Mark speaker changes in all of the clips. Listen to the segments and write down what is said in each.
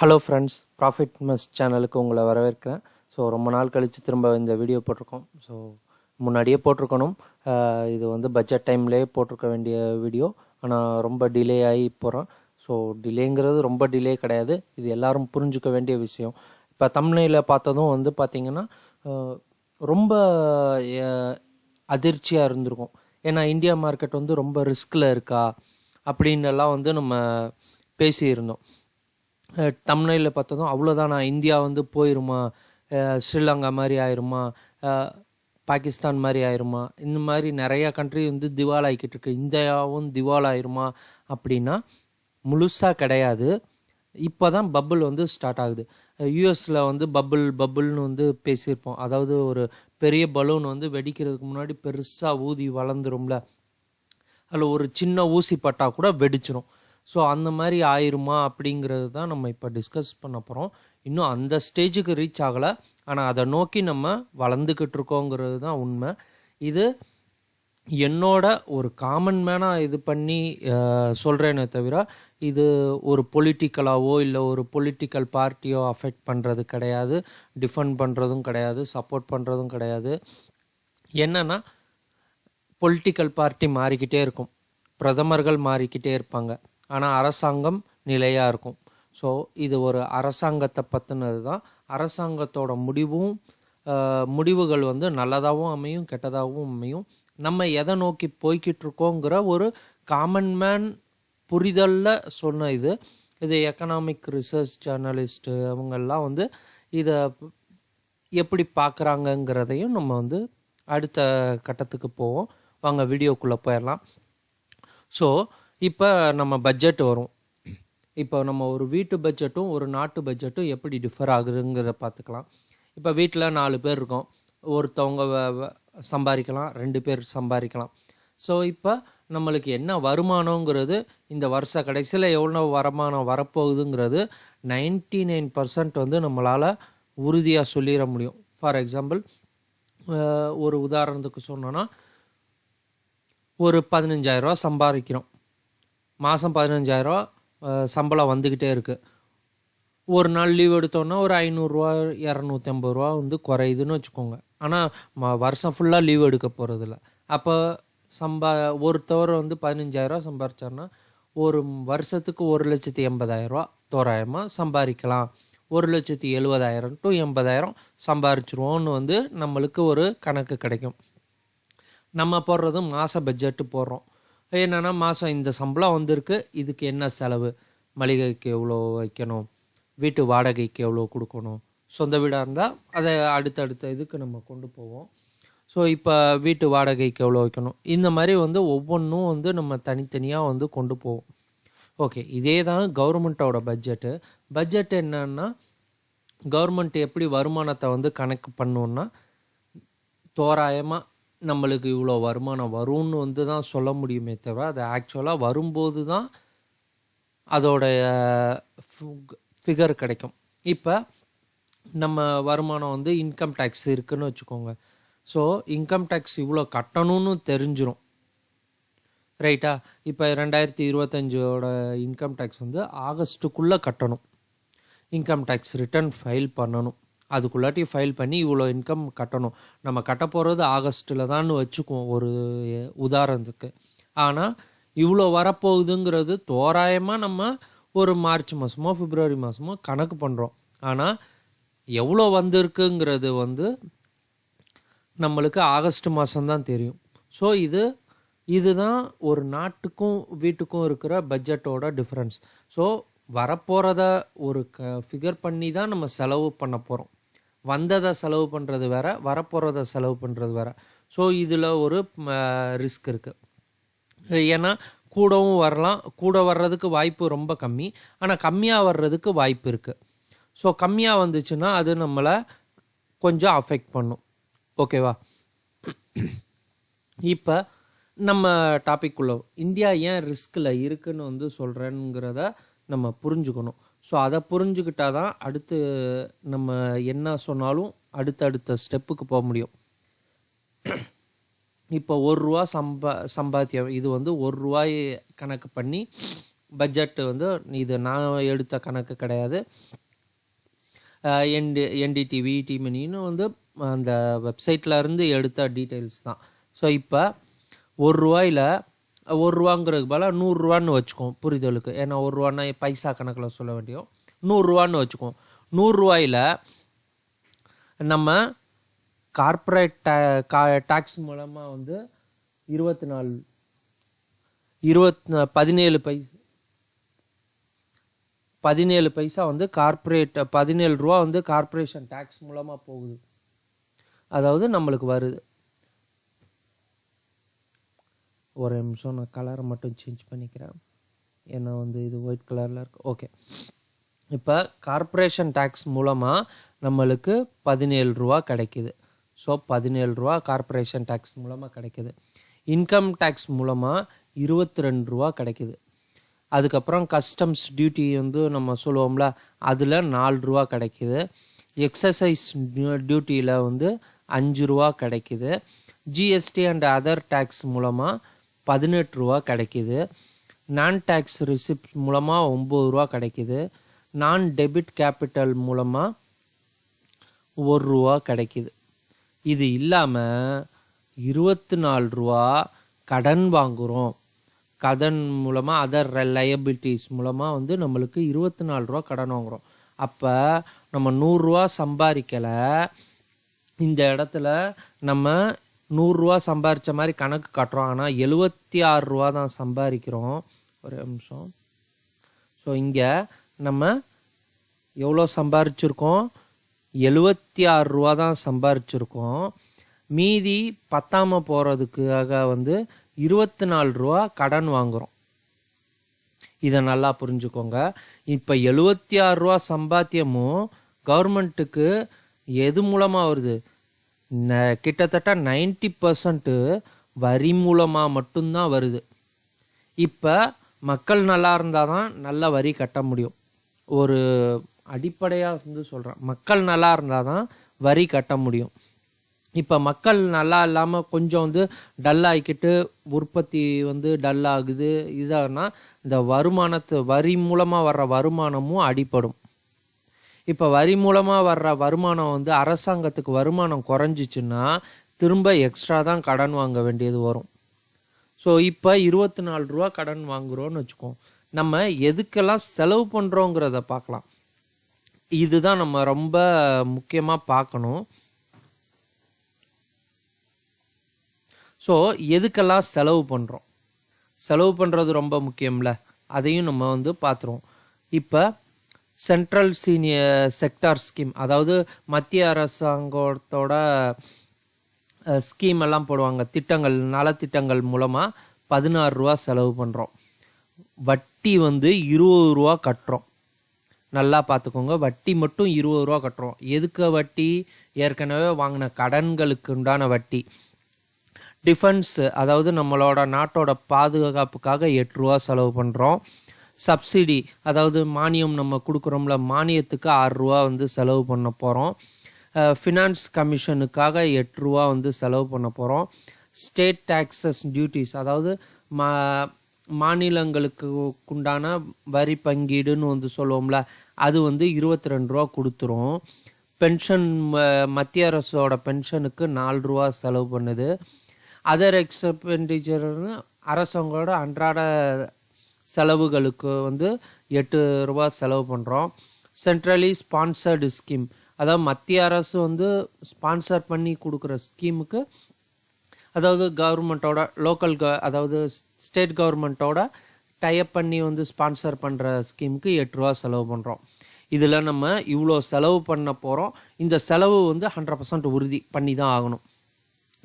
Speaker 1: Hello friends, profit மஸ் சேனலுக்கு உங்களை வரவேற்கிறேன். ஸோ ரொம்ப நாள் கழித்து திரும்ப இந்த வீடியோ போட்டிருக்கோம். ஸோ முன்னாடியே போட்டிருக்கணும். இது வந்து பட்ஜெட் டைம்லேயே போட்டிருக்க வேண்டிய வீடியோ. ஆனால் ரொம்ப டிலே ஆகி போகிறோம். ஸோ டிலேங்கிறது ரொம்ப டிலே கிடையாது, இது எல்லாரும் புரிஞ்சுக்க வேண்டிய விஷயம். இப்போ தம்ப்நெயிலில் பார்த்ததும் வந்து பார்த்திங்கன்னா ரொம்ப அதிர்ச்சியாக இருந்திருக்கும். ஏன்னா இந்தியா மார்க்கெட் வந்து ரொம்ப ரிஸ்கில் இருக்கா அப்படின்னெல்லாம் வந்து நம்ம பேசியிருந்தோம். தம்ப்நெயிலில் பார்த்ததும் அவ்வளோதானா, இந்தியா வந்து போயிருமா, ஸ்ரீலங்கா மாதிரி ஆயிருமா, பாகிஸ்தான் மாதிரி ஆயிருமா, இந்த மாதிரி நிறையா கண்ட்ரி வந்து திவாலாகிக்கிட்டு இருக்கு, இந்தியாவும் திவாலாயிருமா அப்படின்னா முழுசாக கிடையாது. இப்போ தான் பப்புள் வந்து ஸ்டார்ட் ஆகுது. யூஎஸில் வந்து பப்புள்னு வந்து பேசியிருப்போம். அதாவது ஒரு பெரிய பலூன் வந்து வெடிக்கிறதுக்கு முன்னாடி பெருசாக ஊதி வளர்ந்துரும்ல, அதில் ஒரு சின்ன ஊசி பட்டா கூட வெடிச்சிரும். ஸோ அந்த மாதிரி ஆயிருமா அப்படிங்கிறது தான் நம்ம இப்போ டிஸ்கஸ் பண்ண போகிறோம். இன்னும் அந்த ஸ்டேஜுக்கு ரீச் ஆகலை, ஆனால் அதை நோக்கி நம்ம வளர்ந்துக்கிட்டு இருக்கோங்கிறது தான் உண்மை. இது என்னோட ஒரு காமன் மேனாக இது பண்ணி சொல்கிறேனே தவிர இது ஒரு பொலிட்டிக்கலாவோ இல்லை ஒரு பொலிட்டிக்கல் பார்ட்டியோ அஃபெக்ட் பண்ணுறது கிடையாது, டிஃபெண்ட் பண்ணுறதும் கிடையாது, சப்போர்ட் பண்ணுறதும் கிடையாது. என்னென்னா பொலிட்டிக்கல் பார்ட்டி மாறிக்கிட்டே இருக்கும், பிரதமர்கள் மாறிக்கிட்டே இருப்பாங்க, ஆனால் அரசாங்கம் நிலையாக இருக்கும். ஸோ இது ஒரு அரசாங்கத்தை பற்றினது தான். அரசாங்கத்தோட முடிவுகள் வந்து நல்லதாகவும் அமையும், கெட்டதாகவும் அமையும். நம்ம எதை நோக்கி போய்கிட்டு இருக்கோங்கிற ஒரு காமன் மேன் புரிதலில் சொன்ன இது எக்கனாமிக் ரிசர்ச் ஜேர்னலிஸ்ட்டு அவங்கெல்லாம் வந்து இதை எப்படி பார்க்குறாங்கங்கிறதையும் நம்ம வந்து அடுத்த கட்டத்துக்கு போவோம். வாங்க வீடியோக்குள்ளே போயிடலாம். ஸோ இப்போ நம்ம பட்ஜெட் வரும். இப்போ நம்ம ஒரு வீட்டு பட்ஜெட்டும் ஒரு நாட்டு பட்ஜெட்டும் எப்படி டிஃபர் ஆகுதுங்கிறத பார்த்துக்கலாம். இப்போ வீட்டில் 4 பேர் இருக்கோம், ஒருத்தவங்க சம்பாதிக்கலாம், 2 பேர் சம்பாதிக்கலாம். ஸோ இப்போ நம்மளுக்கு என்ன வருமானங்கிறது, இந்த வருஷ கடைசியில் எவ்வளோ வருமானம் வரப்போகுதுங்கிறது 99% வந்து நம்மளால் உறுதியாக சொல்லிட முடியும். ஃபார் எக்ஸாம்பிள், ஒரு உதாரணத்துக்கு சொன்னோன்னா, ஒரு 15,000 சம்பாதிக்கிறோம், மாதம் 15,000 சம்பளம் வந்துக்கிட்டே இருக்குது. ஒரு நாள் லீவ் எடுத்தோன்னா ஒரு 500 250 வந்து குறையுதுன்னு வச்சுக்கோங்க. ஆனால் வருஷம் ஃபுல்லாக லீவ் எடுக்க போகிறதில்ல. அப்போ ஒருத்தவர் வந்து 15,000 சம்பாரிச்சார்னா ஒரு வருஷத்துக்கு 1,80,000 தோராயமாக சம்பாதிக்கலாம். 1,70,000 to 80,000 சம்பாரிச்சிருவோன்னு வந்து நம்மளுக்கு ஒரு கணக்கு கிடைக்கும். நம்ம போடுறது மாத பட்ஜெட்டு போடுறோம். என்னென்னா மாதம் இந்த சம்பளம் வந்திருக்கு, இதுக்கு என்ன செலவு, மளிகைக்கு எவ்வளோ வைக்கணும், வீட்டு வாடகைக்கு எவ்வளோ கொடுக்கணும், சொந்த வீடாக இருந்தால் அதை அடுத்தடுத்த இதுக்கு நம்ம கொண்டு போவோம். ஸோ இப்போ வீட்டு வாடகைக்கு எவ்வளோ வைக்கணும், இந்த மாதிரி வந்து ஒவ்வொன்றும் வந்து நம்ம தனித்தனியாக வந்து கொண்டு போவோம். ஓகே, இதே தான் கவர்மெண்ட்டோட பட்ஜெட்டு. பட்ஜெட் என்னன்னா, கவர்மெண்ட் எப்படி வருமானத்தை வந்து கணக்கு பண்ணோன்னா, தோராயமாக நம்மளுக்கு இவ்வளோ வருமானம் வரும்னு வந்து தான் சொல்ல முடியுமே தவிர, அது ஆக்சுவலாக வரும்போது தான் அதோடைய ஃபிகர் கிடைக்கும். இப்போ நம்ம வருமானம் வந்து இன்கம் டேக்ஸ் இருக்குதுன்னு வச்சுக்கோங்க. ஸோ இன்கம் டேக்ஸ் இவ்வளோ கட்டணும்னு தெரிஞ்சிடும், ரைட்டா? இப்போ 2025 இன்கம் டேக்ஸ் வந்து ஆகஸ்ட்டுக்குள்ளே கட்டணும். இன்கம் டேக்ஸ் ரிட்டர்ன் ஃபைல் பண்ணணும், அதுக்குள்ளாட்டி ஃபைல் பண்ணி இவ்வளோ இன்கம் கட்டணும். நம்ம கட்ட போகிறது ஆகஸ்ட்டில் தான் வச்சுக்குவோம் ஒரு உதாரணத்துக்கு. ஆனால் இவ்வளோ வரப்போகுதுங்கிறது தோராயமாக நம்ம ஒரு மார்ச் மாதமோ பிப்ரவரி மாதமோ கணக்கு பண்ணுறோம். ஆனால் எவ்வளோ வந்திருக்குங்கிறது வந்து நம்மளுக்கு ஆகஸ்ட் மாதம்தான் தெரியும். ஸோ இதுதான் ஒரு நாட்டுக்கும் வீட்டுக்கும் இருக்கிற பட்ஜெட்டோட டிஃப்ரென்ஸ். ஸோ வரப்போகிறத ஒரு ஃபிகர் பண்ணி தான் நம்ம செலவு பண்ண போகிறோம். வந்ததை செலவு பண்ணுறது வேறு, வரப்போகிறத செலவு பண்ணுறது வேறு. ஸோ இதில் ஒரு ரிஸ்க் இருக்குது. ஏன்னா கூடவும் வரலாம், கூட வர்றதுக்கு வாய்ப்பு ரொம்ப கம்மி, ஆனால் கம்மியாக வர்றதுக்கு வாய்ப்பு இருக்குது. ஸோ கம்மியாக வந்துச்சுன்னா அது நம்மளை கொஞ்சம் அஃபெக்ட் பண்ணும். ஓகேவா? இப்போ நம்ம டாபிக் உள்ள இந்தியா ஏன் ரிஸ்கில் இருக்குதுன்னு வந்து சொல்கிறேங்கிறத நம்ம புரிஞ்சுக்கணும். ஸோ அதை புரிஞ்சுக்கிட்டால் தான் அடுத்து நம்ம என்ன சொன்னாலும் அடுத்தடுத்த ஸ்டெப்புக்கு போக முடியும். இப்போ 1 ரூபா சம்பாத்தியம், இது வந்து 1 ரூபாய் கணக்கு பண்ணி பட்ஜெட் வந்து இது நான் எடுத்த கணக்கு கிடையாது. என்டிடிவி டிமணின்னு வந்து அந்த வெப்சைட்டில் இருந்து எடுத்த டீட்டெயில்ஸ் தான். ஸோ இப்போ ₹1 பதிலாக 100 வச்சுக்கோம் புரிதலுக்கு. ஏன்னா ₹1 பைசா கணக்கில் சொல்ல வேண்டியும் 100 வச்சுக்கோம். 100 நம்ம கார்ப்பரேட் டேக்ஸ் மூலமாக வந்து 17 பைசா வந்து ₹17 வந்து கார்ப்பரேஷன் டேக்ஸ் மூலமாக போகுது. அதாவது நம்மளுக்கு வருது. ஒரு நிமிஷம் நான் கலரை மட்டும் சேஞ்ச் பண்ணிக்கிறேன். ஏன்னா வந்து இது ஒயிட் கலரில் இருக்கு. ஓகே, இப்போ கார்ப்பரேஷன் டேக்ஸ் மூலமாக நம்மளுக்கு ₹17 கிடைக்கிது. ஸோ ₹17 கார்ப்பரேஷன் டேக்ஸ் மூலமாக கிடைக்கிது. இன்கம் டேக்ஸ் மூலமாக ₹22 கிடைக்கிது. அதுக்கப்புறம் கஸ்டம்ஸ் டியூட்டி வந்து நம்ம சொல்லுவோம்ல, அதில் ₹4 கிடைக்கிது. எக்ஸசைஸ் டியூட்டியில் வந்து ₹5 கிடைக்கிது. ஜிஎஸ்டி அண்ட் அதர் டேக்ஸ் மூலமாக ₹18 கிடைக்கிது. நான் டேக்ஸ் ரிசிப்ட் மூலமாக ₹9 கிடைக்கிது. நான் டெபிட் கேபிட்டல் மூலமாக ₹1 கிடைக்கிது. இது இல்லாமல் ₹24 கடன் வாங்குகிறோம். கடன் மூலமாக அதர் லயபிலிட்டிஸ் மூலமாக வந்து நம்மளுக்கு ₹24 கடன் வாங்குகிறோம். அப்போ நம்ம ₹100 சம்பாதிக்கலை. இந்த இடத்துல நம்ம ₹100 சம்பாதிச்ச மாதிரி கணக்கு காட்டுறோம். ஆனால் ₹76 தான் சம்பாதிக்கிறோம். ஒரு நிமிஷம். ஸோ இங்கே நம்ம எவ்வளோ சம்பாரிச்சிருக்கோம்? ₹76 தான் சம்பாரிச்சிருக்கோம். மீதி பத்தாமல் போகிறதுக்காக வந்து ₹24 கடன் வாங்குகிறோம். இதை நல்லா புரிஞ்சுக்கோங்க. இப்போ ₹76 சம்பாத்தியமும் கவர்மெண்ட்டுக்கு எது மூலமாக வருது? கிட்டத்தட்ட 90% வரி மூலமாக மட்டும்தான் வருது. இப்போ மக்கள் நல்லா இருந்தால் தான் நல்ல வரி கட்ட முடியும். ஒரு அடிப்படையாக வந்து சொல்கிறேன், மக்கள் நல்லா இருந்தால் தான் வரி கட்ட முடியும். இப்போ மக்கள் நல்லா இல்லாமல் கொஞ்சம் வந்து டல்லாகிக்கிட்டு உற்பத்தி வந்து டல்லாகுது. இதானா இந்த வரி மூலமாக வர்ற வருமானமும் அடிப்படும். இப்போ வரி மூலமாக வர்ற வருமானம் வந்து அரசாங்கத்துக்கு வருமானம் குறைஞ்சிச்சுன்னா திரும்ப எக்ஸ்ட்ரா தான் கடன் வாங்க வேண்டியது வரும். ஸோ இப்போ ₹24 கடன் வாங்குகிறோன்னு வச்சுக்கோம். நம்ம எதுக்கெல்லாம் செலவு பண்ணுறோங்கிறத பார்க்கலாம். இதுதான் நம்ம ரொம்ப முக்கியமாக பார்க்கணும். ஸோ எதுக்கெல்லாம் செலவு பண்ணுறோம்? செலவு பண்ணுறது ரொம்ப முக்கியம்ல, அதையும் நம்ம வந்து பார்த்துருவோம். இப்போ சென்ட்ரல் சீனியர் செக்டார் ஸ்கீம், அதாவது மத்திய அரசாங்கத்தோட ஸ்கீம் எல்லாம் போடுவாங்க, திட்டங்கள், நலத்திட்டங்கள் மூலமாக ₹16 செலவு பண்ணுறோம். வட்டி வந்து ₹20 கட்டுறோம். நல்லா பார்த்துக்கோங்க, வட்டி மட்டும் ₹20 கட்டுறோம். எதுக்கு வட்டி? ஏற்கனவே வாங்கின கடன்களுக்கு உண்டான வட்டி. டிஃபென்ஸ், அதாவது நம்மளோட நாட்டோட பாதுகாப்புக்காக ₹8 செலவு பண்ணுறோம். சப்சிடி, அதாவது மானியம் நம்ம கொடுக்குறோம்ல, மானியத்துக்கு ₹6 வந்து செலவு பண்ண போகிறோம். ஃபினான்ஸ் கமிஷனுக்காக ₹8 வந்து செலவு பண்ண போகிறோம். ஸ்டேட் டேக்ஸஸ் டியூட்டிஸ், அதாவது மாநிலங்களுக்கு உண்டான வரி பங்கீடுன்னு வந்து சொல்லுவோம்ல, அது வந்து ₹22 கொடுத்துரும். பென்ஷன், மத்திய அரசோட பென்ஷனுக்கு ₹4 செலவு பண்ணுது. அதர் எக்ஸ்பெண்டிச்சர்னு அரசாங்கோட அன்றாட செலவுகளுக்கு வந்து ₹8 செலவு பண்ணுறோம். சென்ட்ரலி ஸ்பான்சர்டு ஸ்கீம், அதாவது மத்திய அரசு வந்து ஸ்பான்சர் பண்ணி கொடுக்குற ஸ்கீமுக்கு, அதாவது கவர்மெண்ட்டோட அதாவது ஸ்டேட் கவர்மெண்ட்டோட டைப் பண்ணி வந்து ஸ்பான்சர் பண்ணுற ஸ்கீமுக்கு ₹8 செலவு பண்ணுறோம். இதில் நம்ம இவ்வளோ செலவு பண்ண போகிறோம். இந்த செலவு வந்து 100% உறுதி பண்ணி தான் ஆகணும்.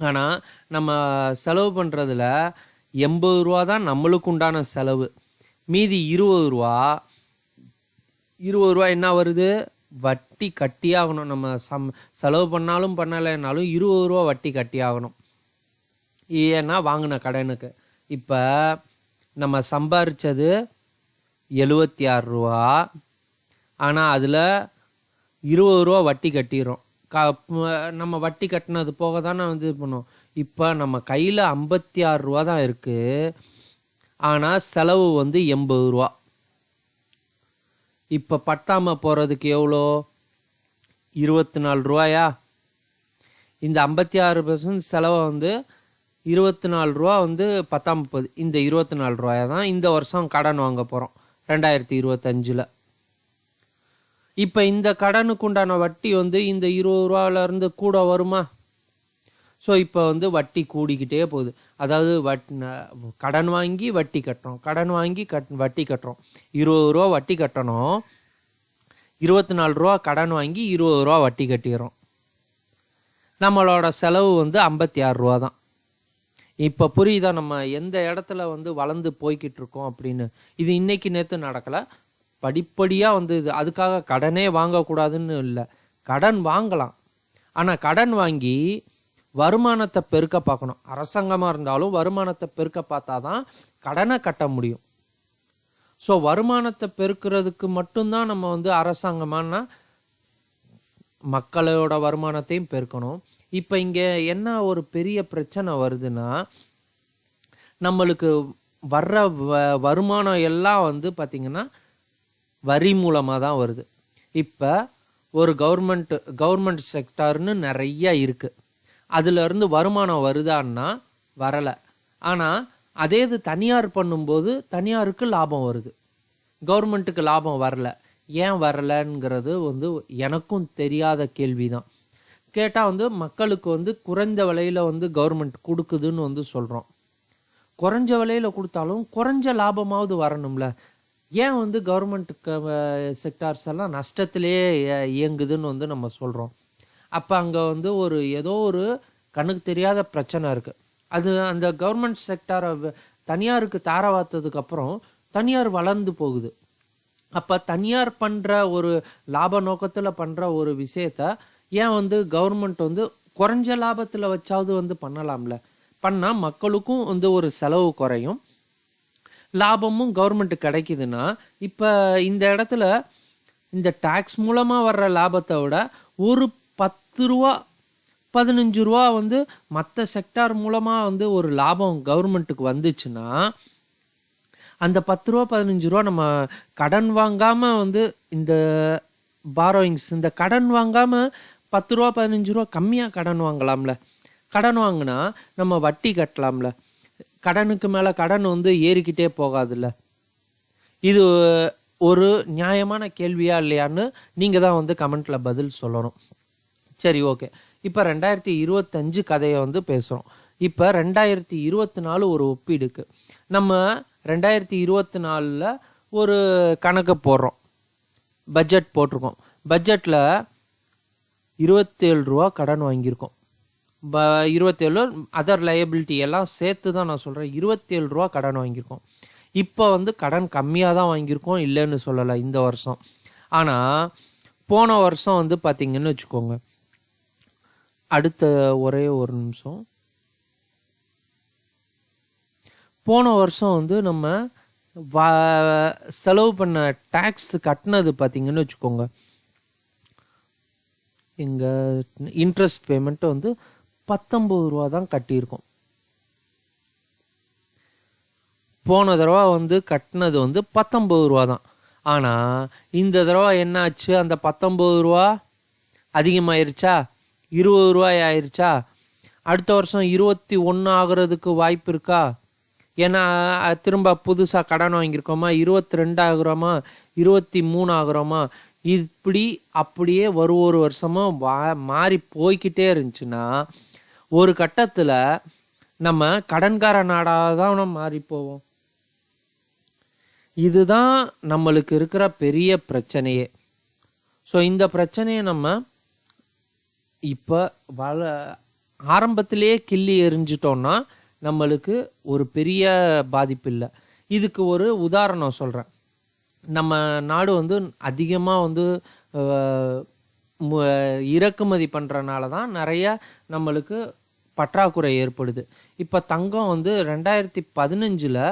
Speaker 1: ஆனால் நம்ம செலவு பண்ணுறதுல ₹80 தான் நம்மளுக்கு உண்டான செலவு. மீதி ₹20 என்ன வருது? வட்டி கட்டியாகணும். நம்ம செலவு பண்ணாலும் பண்ணலைன்னாலும் ₹20 வட்டி கட்டியாகணும். ஏன்னா வாங்கின கடனுக்கு. இப்போ நம்ம சம்பாரித்தது ₹76, ஆனால் அதில் ₹20 வட்டி கட்டிடுறோம். நம்ம வட்டி கட்டினது போக தானே வந்து இது பண்ணோம். இப்போ நம்ம கையில் ₹56 தான் இருக்குது. ஆனால் செலவு வந்து 80 ரூபா. இப்போ பத்தாமல் போகிறதுக்கு எவ்வளோ? 24 ரூபாயா? இந்த 56% செலவை வந்து 24 ரூபா வந்து பத்தாமல் போகுது. இந்த 24 ரூபாயா தான் இந்த வருஷம் கடன் வாங்க போகிறோம் 2025. இப்போ இந்த கடனுக்கு உண்டான வட்டி வந்து இந்த 20 ரூபாவிலேருந்து கூட வருமா? ஸோ இப்போ வந்து வட்டி கூடிக்கிட்டே போகுது. அதாவது கடன் வாங்கி வட்டி கட்டுறோம், கடன் வாங்கி வட்டி கட்டுறோம். 20 ரூபா வட்டி கட்டணும், 24 ரூபா கடன் வாங்கி 20 ரூபா வட்டி கட்டிடுறோம். நம்மளோட செலவு வந்து 56 ரூபா தான். இப்போ புரியுதா நம்ம எந்த இடத்துல வந்து வளர்ந்து போய்கிட்டு இருக்கோம் அப்படின்னு? இது இன்னைக்கு நேற்று நடக்கலை, படிப்படியாக வந்து இது. அதுக்காக கடனே வாங்கக்கூடாதுன்னு இல்லை, கடன் வாங்கலாம். ஆனால் கடன் வாங்கி வருமானத்தை பெருக்க பார்க்கணும். அரசாங்கமாக இருந்தாலும் வருமானத்தை பெருக்க பார்த்தா தான் கடனை கட்ட முடியும். ஸோ வருமானத்தை பெருக்கிறதுக்கு மட்டும்தான் நம்ம வந்து அரசாங்கமானா மக்களோட வருமானத்தையும் பெருக்கணும். இப்போ இங்கே என்ன ஒரு பெரிய பிரச்சனை வருதுன்னா, நம்மளுக்கு வர்ற வருமானம் எல்லாம் வந்து பார்த்திங்கன்னா வரி மூலமாக தான் வருது. இப்போ ஒரு கவர்மெண்ட் செக்டார்னு நிறைய இருக்குது, அதுலேருந்து வருமானம் வருதான்னா வரலை. ஆனால் அதே இது தனியார் பண்ணும்போது தனியாருக்கு லாபம் வருது, கவர்மெண்ட்டுக்கு லாபம் வரல. ஏன் வரலைங்கிறது வந்து எனக்கும் தெரியாத கேள்வி தான். கேட்டால் வந்து மக்களுக்கு வந்து குறைந்த விலையில் வந்து கவர்மெண்ட் கொடுக்குதுன்னு வந்து சொல்கிறோம். குறைஞ்ச விலையில் கொடுத்தாலும் குறைஞ்ச லாபமாவது வரணும்ல. ஏன் வந்து கவர்மெண்ட்டுக்கு செக்டார்ஸ் எல்லாம் நஷ்டத்திலே இயங்குதுன்னு வந்து நம்ம சொல்கிறோம். அப்போ அங்கே வந்து ஏதோ ஒரு கண்ணுக்கு தெரியாத பிரச்சனை இருக்குது. அது அந்த கவர்மெண்ட் செக்டாரை தனியாருக்கு தாரவாத்ததுக்கப்புறம் தனியார் வளர்ந்து போகுது. அப்போ தனியார் பண்ணுற ஒரு லாப நோக்கத்தில் பண்ணுற ஒரு விஷயத்த ஏன் வந்து கவர்மெண்ட் வந்து குறைஞ்ச லாபத்தில் வச்சாவது வந்து பண்ணலாம்ல. பண்ணால் மக்களுக்கும் வந்து ஒரு செலவு குறையும், லாபமும் கவர்மெண்ட்டு கிடைக்குதுன்னா. இப்போ இந்த இடத்துல இந்த டேக்ஸ் மூலமாக வர்ற லாபத்தை விட ஒரு 10 ரூபா 15 ரூபா வந்து மற்ற செக்டார் மூலமாக வந்து ஒரு லாபம் கவர்மெண்ட்டுக்கு வந்துச்சுன்னா, அந்த 10 ரூபா 15 ரூபா நம்ம கடன் வாங்காமல் வந்து இந்த பாரோயிங்ஸ், இந்த கடன் வாங்காமல் 10 ரூபா 15 ரூபா கம்மியாக கடன் வாங்கலாம்ல. கடன் வாங்கினா நம்ம வட்டி கட்டலாம்ல. கடனுக்கு மேலே கடன் வந்து ஏறிக்கிட்டே போகாதுல்ல. இது ஒரு நியாயமான கேள்வியா இல்லையான்னு நீங்கள் தான் வந்து கமெண்ட்டில் பதில் சொல்லணும். சரி, ஓகே. இப்போ 2025 கதையை வந்து பேசுகிறோம். இப்போ 2024 ஒரு ஒப்பீடுக்கு நம்ம 2024 ஒரு கணக்கு போடுறோம், பட்ஜெட் போட்டிருக்கோம். பட்ஜெட்டில் 27 ரூபா கடன் வாங்கியிருக்கோம். 27 அதர் லயபிலிட்டி எல்லாம் சேர்த்து தான் நான் சொல்கிறேன், 27 ரூபா கடன் வாங்கியிருக்கோம். இப்போ வந்து கடன் கம்மியாக தான் வாங்கியிருக்கோம், இல்லைன்னு சொல்லலை இந்த வருஷம். ஆனால் போன வருஷம் வந்து பார்த்திங்கன்னு வச்சுக்கோங்க, அடுத்த ஒரே ஒரு நிமிஷம், போன வருஷம் வந்து நம்ம செலவு பண்ண டேக்ஸ் கட்டினது பார்த்திங்கன்னு வச்சுக்கோங்க, எங்கள் இன்ட்ரெஸ்ட் பேமெண்ட்டு வந்து 19 ரூபா தான் கட்டியிருக்கோம். போன தடவை வந்து கட்டினது வந்து 19 ரூபா தான். ஆனால் இந்த தடவை என்ன ஆச்சு, அந்த 19 ரூபா அதிகமாயிருச்சா, 20 ரூபாய் ஆயிடுச்சா? அடுத்த வருஷம் 21 ஆகிறதுக்கு வாய்ப்பு இருக்கா? ஏன்னா திரும்ப புதுசாக கடன் வாங்கியிருக்கோமா, 22 ஆகுறோமா, 23 ஆகுறோமா, இப்படி அப்படியே ஒரு வருஷமாக மாறி போய்கிட்டே இருந்துச்சுன்னா ஒரு கட்டத்தில் நம்ம கடன்கார நாடாக தான் மாறி போவோம். இதுதான் நம்மளுக்கு இருக்கிற பெரிய பிரச்சனையே. ஸோ இந்த பிரச்சனையை நம்ம இப்போ ஆரம்பத்திலேயே கிள்ளி எறிஞ்சிட்டோம்னா நம்மளுக்கு ஒரு பெரிய பாதிப்பு இல்லை. இதுக்கு ஒரு உதாரணம் சொல்கிறேன். நம்ம நாடு வந்து அதிகமாக வந்து இறக்குமதி பண்ணுறனால தான் நிறைய நம்மளுக்கு பற்றாக்குறை ஏற்படுது. இப்போ தங்கம் வந்து 2015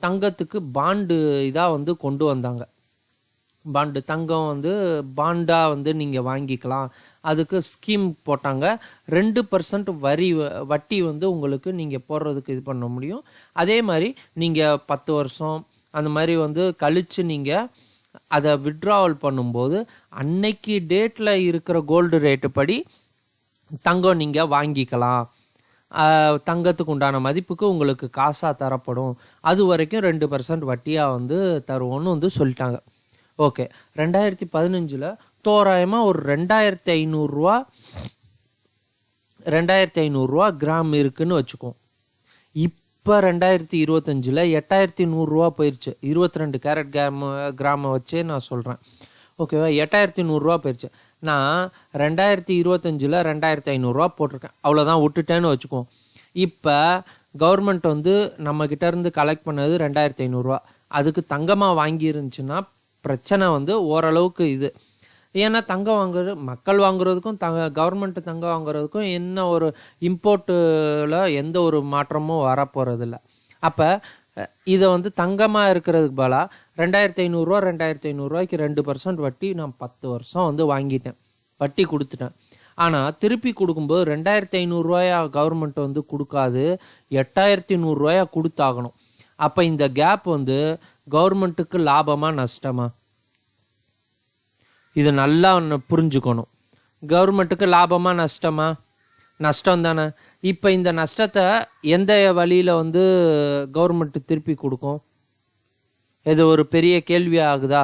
Speaker 1: தங்கத்துக்கு பாண்டு இதாக வந்து கொண்டு வந்தாங்க. பாண்டு தங்கம் வந்து பாண்டாக வந்து நீங்கள் வாங்கிக்கலாம், அதுக்கு ஸ்கீம் போட்டாங்க. 2% வட்டி வந்து உங்களுக்கு நீங்கள் போடுறதுக்கு இது பண்ண முடியும். அதே மாதிரி நீங்கள் 10 வருஷம் அந்த மாதிரி வந்து கழித்து நீங்கள் அதை விட்ராவல் பண்ணும்போது அன்னைக்கு டேட்டில் இருக்கிற கோல்டு ரேட்டு படி தங்கம் நீங்கள் வாங்கிக்கலாம். தங்கத்துக்கு உண்டான மதிப்புக்கு உங்களுக்கு காசாக தரப்படும். அது வரைக்கும் 2% வட்டியாக வந்து தருவோன்னு வந்து சொல்லிட்டாங்க. ஓகே, 2015 தோராயமாக ஒரு 2500 கிராம் இருக்குன்னு வச்சுக்கோம். இப்போ 2025 8100 போயிடுச்சு. 22 கேரட் கிராமை வச்சே நான் சொல்கிறேன். ஓகேவா, 8100 போயிடுச்சு. நான் 2025 2500 போட்டிருக்கேன், அவ்வளோதான் விட்டுட்டேன்னு வச்சுக்கோம். இப்போ கவர்மெண்ட் வந்து நம்மக்கிட்ட இருந்து கலெக்ட் பண்ணது 2500. அதுக்கு தங்கமாக வாங்கிருந்துச்சுன்னா பிரச்சனை வந்து ஓரளவுக்கு இது. ஏன்னா தங்கம் வாங்குறது மக்கள் வாங்குறதுக்கும் கவர்மெண்ட்டு தங்கம் வாங்குறதுக்கும் என்ன ஒரு இம்போர்ட்டில் எந்த ஒரு மாற்றமும் வரப்போகிறதில்ல. அப்போ இதை வந்து தங்கமாக இருக்கிறதுக்கு பதிலாக 2500 2% வட்டி நான் 10 வருஷம் வந்து வாங்கிட்டேன், வட்டி கொடுத்துட்டேன். ஆனால் திருப்பி கொடுக்கும்போது 2500 கவர்மெண்ட் வந்து கொடுக்காது, 8100 கொடுத்தாகணும். அப்போ இந்த கேப் வந்து கவர்மெண்ட்டுக்கு லாபமாக நஷ்டமா? இது நல்லா புரிஞ்சுக்கணும். கவர்மெண்ட்டுக்கு லாபமாக நஷ்டமா? நஷ்டம் தானே. இப்போ இந்த நஷ்டத்தை எந்த வழியில் வந்து கவர்மெண்ட்டு திருப்பி கொடுக்கும்? இது ஒரு பெரிய கேள்வி ஆகுதா?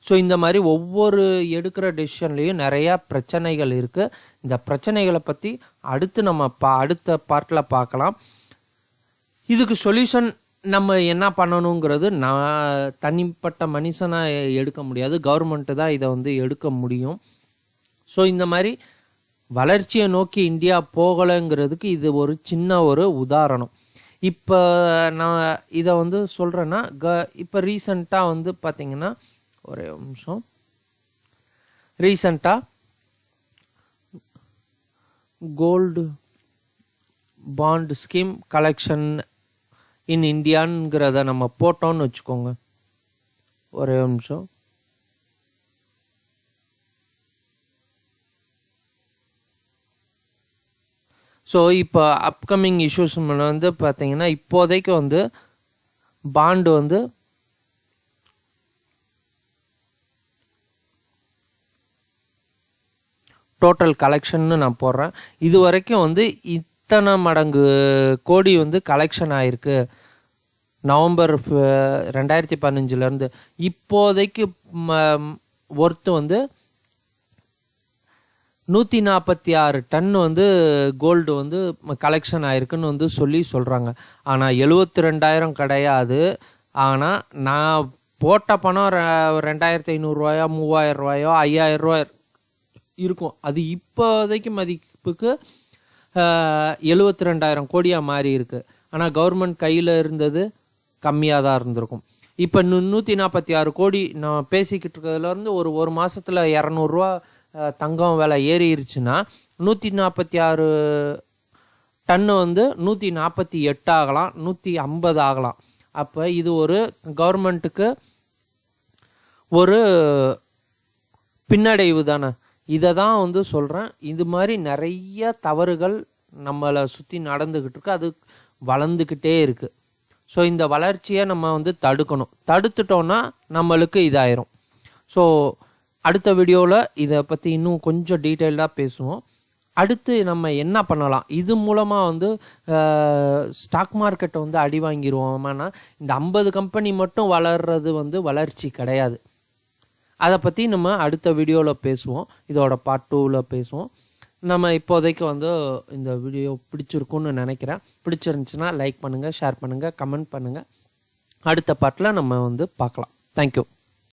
Speaker 1: ஸோ இந்த மாதிரி ஒவ்வொரு எடுக்கிற டெசிஷன்லேயும் நிறையா பிரச்சனைகள் இருக்குது. இந்த பிரச்சனைகளை பற்றி அடுத்து நம்ம அடுத்த பார்ட்டில் பார்க்கலாம். இதுக்கு சொல்யூஷன் நம்ம என்ன பண்ணணுங்கிறது நான் தனிப்பட்ட மனுஷனாக எடுக்க முடியாது, கவர்மெண்ட்டு தான் இதை வந்து எடுக்க முடியும். ஸோ இந்த மாதிரி வளர்ச்சியை நோக்கி இந்தியா போகலைங்கிறதுக்கு இது ஒரு சின்ன ஒரு உதாரணம். இப்போ நான் இதை வந்து சொல்கிறேன்னா இப்போ ரீசண்டாக வந்து பார்த்திங்கன்னா ஒரே நிமிஷம், ரீசண்டாக gold bond scheme collection in இந்தியாங்கிறத நம்ம போட்டோன்னு வச்சுக்கோங்க. ஒரே நிமிஷம். ஸோ இப்போ அப்கமிங் இஷ்யூஸ் வந்து பார்த்தீங்கன்னா இப்போதைக்கு வந்து பாண்டு வந்து டோட்டல் கலெக்ஷன்னு நான் போடுறேன். இது வரைக்கும் வந்து இத்தனை மடங்கு கோடி வந்து கலெக்ஷன் ஆகிருக்கு நவம்பர் 2015 இப்போதைக்கு ஒர்த்து வந்து 146 டன் வந்து கோல்டு வந்து கலெக்ஷன் ஆயிருக்குன்னு வந்து சொல்கிறாங்க. ஆனால் 72,000 கிடையாது. ஆனால் நான் போட்ட பணம் 2,500 3,000 5,000 இருக்கும். அது இப்போதைக்கு மதிப்புக்கு 72,000 கோடியாக மாறி இருக்கு. ஆனால் கவர்மெண்ட் கையில் இருந்தது கம்மியாக தான் இருந்திருக்கும். இப்போ 146 கோடி நான் பேசிக்கிட்டு இருக்கிறதுலேருந்து ஒரு மாதத்தில் 200 தங்கம் விலை ஏறிடுச்சுன்னா 146 டன்னு வந்து 148 ஆகலாம், 150 ஆகலாம். அப்போ இது ஒரு கவர்மெண்ட்டுக்கு ஒரு பின்னடைவு தானே. இதை தான் வந்து சொல்கிறேன். இது மாதிரி நிறைய தவறுகள் நம்மளை சுற்றி நடந்துக்கிட்டு இருக்கு, அது வளர்ந்துக்கிட்டே இருக்குது. ஸோ இந்த வளர்ச்சியை நம்ம வந்து தடுக்கணும். தடுத்துட்டோன்னா நம்மளுக்கு இதாயிரும். ஸோ அடுத்த வீடியோவில் இதை பற்றி இன்னும் கொஞ்சம் டீட்டெயில்டாக பேசுவோம். அடுத்து நம்ம என்ன பண்ணலாம், இது மூலமாக வந்து ஸ்டாக் மார்க்கெட்டை வந்து அடி வாங்கிடுவோமானா இந்த 50 கம்பெனி மட்டும் வளர்றது வந்து வளர்ச்சி கிடையாது. அதை பற்றி நம்ம அடுத்த வீடியோவில் பேசுவோம், இதோட பார்ட் 2ல் பேசுவோம். நம்ம இப்போதைக்கு வந்து இந்த வீடியோ பிடிச்சிருக்குன்னு நினைக்கிறேன். பிடிச்சிருந்துச்சுன்னா லைக் பண்ணுங்கள், ஷேர் பண்ணுங்கள், கமெண்ட் பண்ணுங்கள். அடுத்த பார்ட்டில் நம்ம வந்து பார்க்கலாம். தேங்க்யூ.